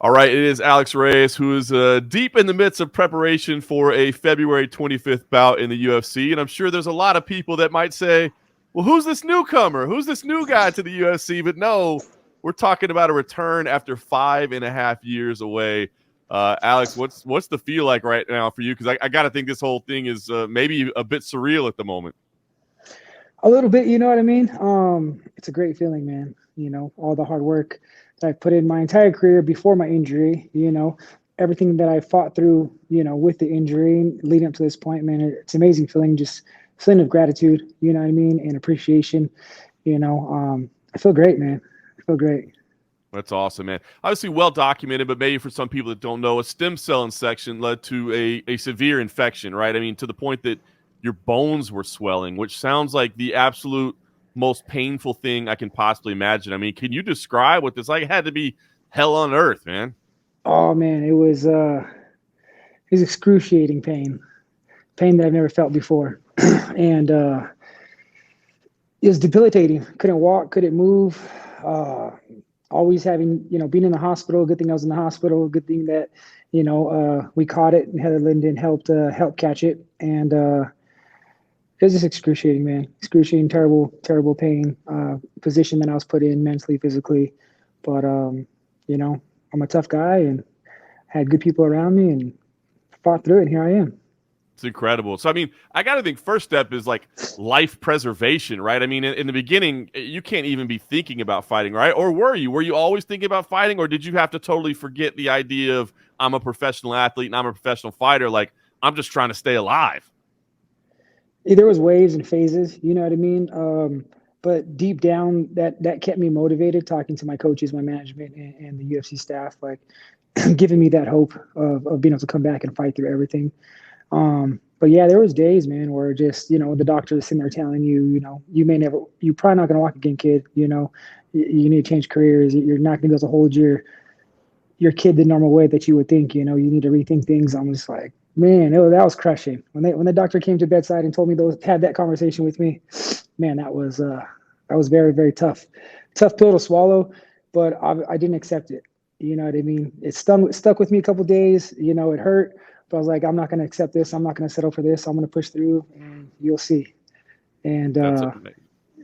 All right, it is Alex Reyes, who is deep in the midst of preparation for a February 25th bout in the UFC. And I'm sure there's a lot of people that might say, well, who's this newcomer? Who's this new guy to the UFC? But no, we're talking about a return after 5.5 years away. Alex, what's the feel like right now for you? Because I got to think this whole thing is maybe a bit surreal at the moment. A little bit, you know what I mean? It's a great feeling, man. All the hard work that I put in my entire career before my injury, everything that I fought through, with the injury leading up to this point, man, it's an amazing feeling, just feeling of gratitude, you know what I mean, and appreciation. I feel great, man. I feel great. That's awesome, man. Obviously well documented, but maybe for some people that don't know, a stem cell infection led to a severe infection, right? I mean, to the point that your bones were swelling, which sounds like the absolute most painful thing I can possibly imagine. I mean, can you describe what this like? It had to be hell on earth, man. Oh man, it was excruciating pain that I've never felt before. And it was debilitating. Couldn't walk, couldn't move. Uh, Always having, being in the hospital. Good thing I was in the hospital. Good thing that, we caught it and Heather Linden help catch it. And it was just excruciating, man. Excruciating, terrible, terrible pain. Position that I was put in mentally, physically. But I'm a tough guy and had good people around me and fought through it. And here I am. It's incredible. So, I mean, I got to think first step is like life preservation, right? I mean, in the beginning, you can't even be thinking about fighting, right? Or were you? Were you always thinking about fighting, or did you have to totally forget the idea of I'm a professional athlete and I'm a professional fighter? Like, I'm just trying to stay alive. There was waves and phases, you know what I mean. But deep down, that kept me motivated. Talking to my coaches, my management, and the UFC staff, like giving me that hope of being able to come back and fight through everything. But yeah, there was days, man, where just, the doctor is sitting there telling you, you're probably not going to walk again, kid. You need to change careers. You're not going to be able to hold your kid the normal way that you would think. You need to rethink things. I'm just like, man, that was crushing. When the doctor came to bedside and told me had that conversation with me, man, that was very, very tough pill to swallow. But I didn't accept it. You know what I mean? It stuck with me a couple days. It hurt, but I was like, I'm not going to accept this. I'm not going to settle for this. I'm going to push through, and you'll see. And That's amazing.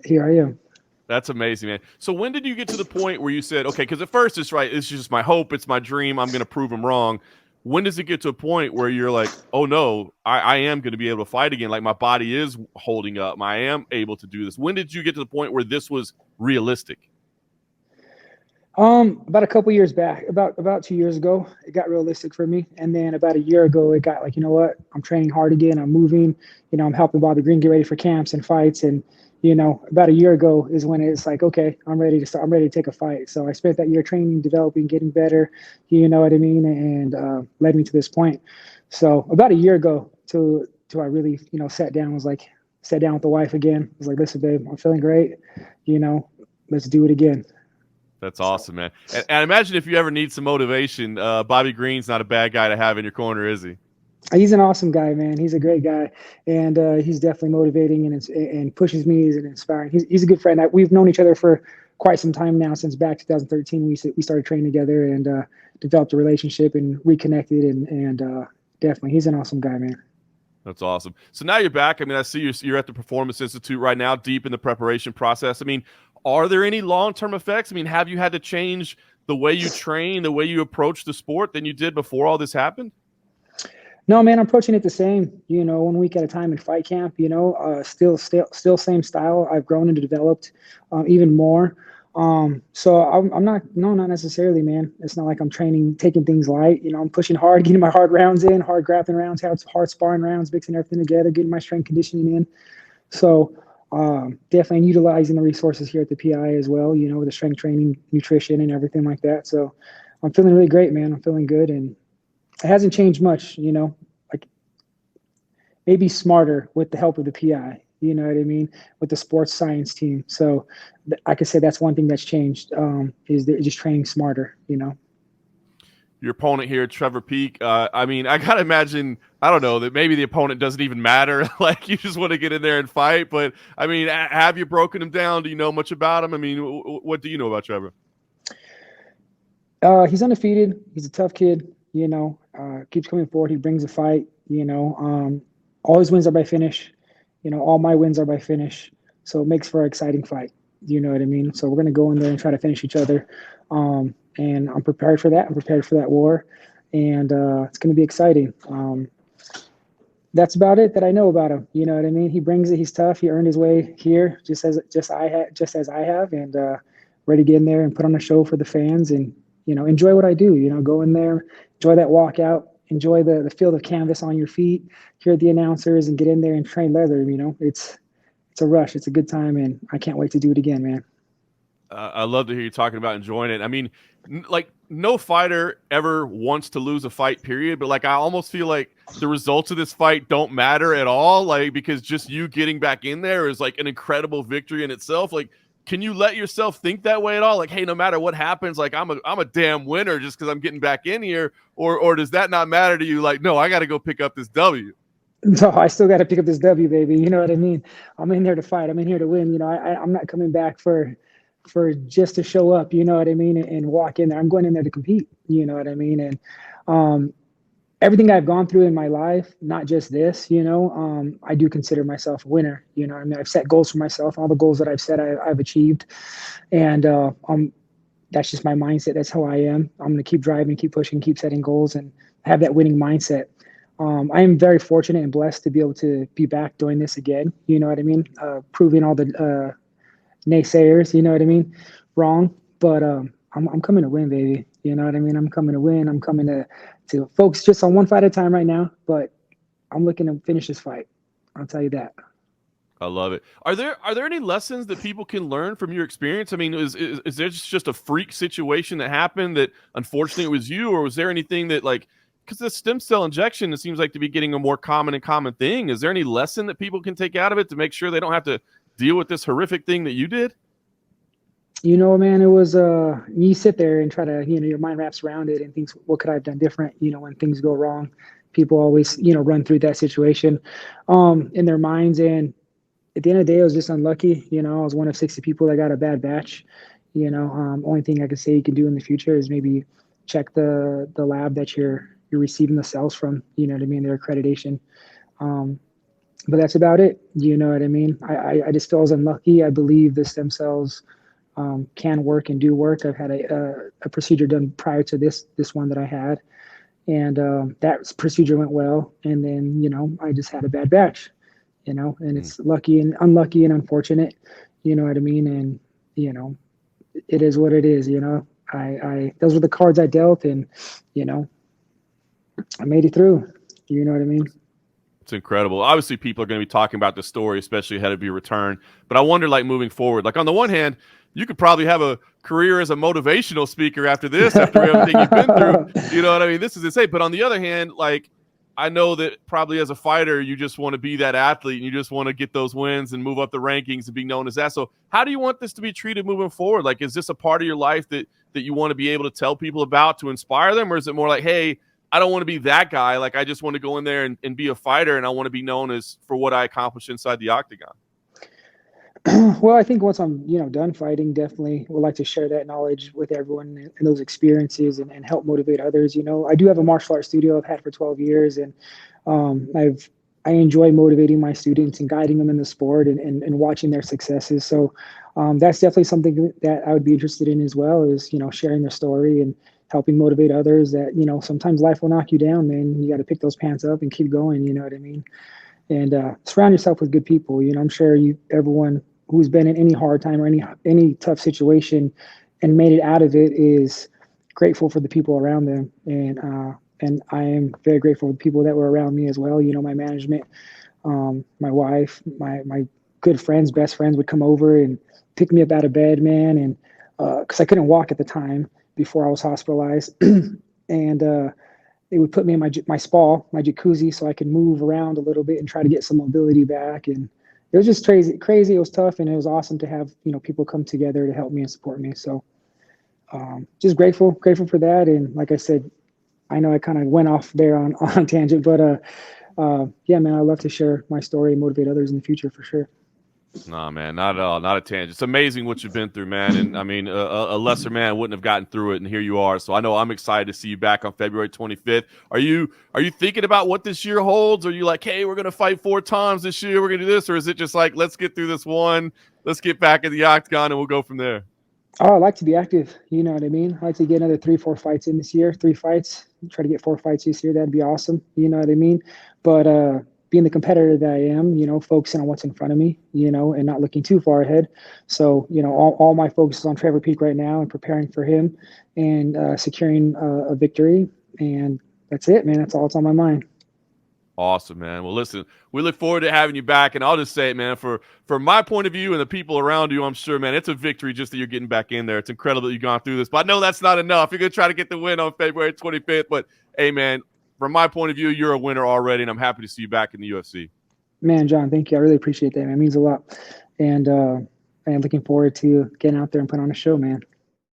here I am. That's amazing, man. So when did you get to the point where you said, okay, because at first it's right, it's just my hope, it's my dream, I'm going to prove them wrong. When does it get to a point where you're like, oh no, I am going to be able to fight again? Like my body is holding up. I am able to do this. When did you get to the point where this was realistic? About a couple years back, about 2 years ago, it got realistic for me. And then about a year ago, it got like, you know what? I'm training hard again. I'm moving. I'm helping Bobby Green get ready for camps and fights. And about a year ago is when it's like, okay, I'm ready to start. I'm ready to take a fight. So I spent that year training, developing, getting better. You know what I mean? And led me to this point. So about a year ago, to I really, sat down with the wife again. I was like, listen, babe, I'm feeling great. You know, let's do it again. That's So awesome, man. And imagine if you ever need some motivation, Bobby Green's not a bad guy to have in your corner, is he? he's an awesome guy, man. He's a great guy, and he's definitely motivating and pushes me. He's inspiring. He's a good friend. We've known each other for quite some time now, since back 2013. We started training together and developed a relationship and reconnected. And definitely, he's an awesome guy, man. That's awesome. So now you're back. I mean, I see you're at the Performance Institute right now, deep in the preparation process. I mean, are there any long-term effects? I mean, have you had to change the way you train, the way you approach the sport than you did before all this happened? No, man, I'm approaching it the same. 1 week at a time in fight camp. Still same style. I've grown and developed even more. So I'm not, no, not necessarily, man. It's not like I'm training, taking things light. I'm pushing hard, getting my hard rounds in, hard grappling rounds, hard sparring rounds, mixing everything together, getting my strength conditioning in. So definitely utilizing the resources here at the PI as well. With the strength training, nutrition, and everything like that. So I'm feeling really great, man. I'm feeling good, and it hasn't changed much. Like maybe smarter with the help of the PI. You know what I mean? With the sports science team. So I could say that's one thing that's changed, is they're just training smarter. Your opponent here, Trevor Peek. I mean, I gotta imagine. I don't know that maybe the opponent doesn't even matter. Like you just want to get in there and fight. But I mean, have you broken him down? Do you know much about him? I mean, what do you know about Trevor? He's undefeated. He's a tough kid. Keeps coming forward. He brings a fight. All his wins are by finish. All my wins are by finish. So it makes for an exciting fight. You know what I mean? So we're gonna go in there and try to finish each other. And I'm prepared for that. I'm prepared for that war, and it's gonna be exciting. That's about it that I know about him. You know what I mean? He brings it. He's tough. He earned his way here, just as I have, and ready to get in there and put on a show for the fans, and enjoy what I do. Go in there, enjoy that walkout, enjoy the field of canvas on your feet, hear the announcers, and get in there and train leather. It's a rush. It's a good time, and I can't wait to do it again, man. I love to hear you talking about enjoying it. I mean, like no fighter ever wants to lose a fight, period. But like, I almost feel like the results of this fight don't matter at all. Like, because just you getting back in there is like an incredible victory in itself. Like, can you let yourself think that way at all? Like, hey, no matter what happens, like I'm a damn winner just because I'm getting back in here, or does that not matter to you? Like, no, I got to go pick up this W. No, I still got to pick up this W, baby. You know what I mean? I'm in here to fight. I'm in here to win. I'm not coming back for just to show up. You know what I mean? And walk in there. I'm going in there to compete. You know what I mean? And everything I've gone through in my life, not just this. I do consider myself a winner. I mean, I've set goals for myself. All the goals that I've set, I've achieved, and that's just my mindset. That's how I am. I'm going to keep driving, keep pushing, keep setting goals, and have that winning mindset. I am very fortunate and blessed to be able to be back doing this again. You know what I mean? Proving all the naysayers, you know what I mean, wrong. But I'm coming to win, baby. You know what I mean? I'm coming to win. I'm coming to focus just on one fight at a time right now. But I'm looking to finish this fight. I'll tell you that. I love it. Are there any lessons that people can learn from your experience? I mean, is there just a freak situation that happened that unfortunately it was you, or was there anything that like, because the stem cell injection, it seems like to be getting a more common thing. Is there any lesson that people can take out of it to make sure they don't have to deal with this horrific thing that you did? Man, it was you sit there and try to, your mind wraps around it and thinks, what could I have done different? When things go wrong, people always, run through that situation in their minds. And at the end of the day, I was just unlucky. I was one of 60 people that got a bad batch. Only thing I could say you can do in the future is maybe check the lab that you're receiving the cells from, you know what I mean, their accreditation. But that's about it. You know what I mean? I just feel I was unlucky. I believe the stem cells can work and do work. I've had a procedure done prior to this one that I had, and that procedure went well. And then, I just had a bad batch, and it's lucky and unlucky and unfortunate, you know what I mean? And, it is what it is, I those were the cards I dealt, and, I made it through. You know what I mean? It's incredible. Obviously, people are going to be talking about this story, especially ahead of your return. But I wonder, like, moving forward, like on the one hand, you could probably have a career as a motivational speaker after this, after everything you've been through. You know what I mean? This is insane. But on the other hand, like, I know that probably as a fighter, you just want to be that athlete and you just want to get those wins and move up the rankings and be known as that. So how do you want this to be treated moving forward? Like, is this a part of your life that you want to be able to tell people about to inspire them? Or is it more like, hey, I don't want to be that guy. Like, I just want to go in there and be a fighter, and I want to be known as for what I accomplished inside the octagon? Well, I think once I'm, done fighting, definitely would like to share that knowledge with everyone and those experiences, and help motivate others. I do have a martial arts studio I've had for 12 years, and I enjoy motivating my students and guiding them in the sport, and watching their successes. So that's definitely something that I would be interested in as well, is, sharing their story and helping motivate others that, sometimes life will knock you down, man. You got to pick those pants up and keep going. You know what I mean? And surround yourself with good people. I'm sure everyone who's been in any hard time or any tough situation and made it out of it is grateful for the people around them. And I am very grateful for the people that were around me as well. My management, my wife, my good friends, best friends would come over and pick me up out of bed, man. And because I couldn't walk at the time before I was hospitalized, and they would put me in my spa, my jacuzzi, so I could move around a little bit and try to get some mobility back. And it was just crazy. It was tough, and it was awesome to have, people come together to help me and support me. So just grateful for that. And like I said, I know I kind of went off there on tangent, but yeah, man, I'd love to share my story and motivate others in the future for sure. Nah, man, not at all. Not a tangent. It's amazing what you've been through, man. And I mean, a lesser man wouldn't have gotten through it, and here you are. So I know I'm excited to see you back on February 25th. Are you thinking about what this year holds? Are you like, hey, we're gonna fight 4 times this year, we're gonna do this, or is it just like, let's get through this one, let's get back in the octagon, and we'll go from there? Oh, I like to be active. You know what I mean? I like to get another 3, 4 fights in this year. 3 fights. Try to get 4 fights this year. That'd be awesome. You know what I mean? But being the competitor that I am, focusing on what's in front of me, and not looking too far ahead. So, all my focus is on Trevor Peek right now and preparing for him and securing a victory. And that's it, man. That's all that's on my mind. Awesome, man. Well, listen, we look forward to having you back. And I'll just say, man, from my point of view and the people around you, I'm sure, man, it's a victory just that you're getting back in there. It's incredible that you've gone through this. But I know that's not enough. You're going to try to get the win on February 25th. But, hey, man, from my point of view, you're a winner already, and I'm happy to see you back in the UFC. Man, John, thank you. I really appreciate that, man. It means a lot. And looking forward to getting out there and putting on a show, man.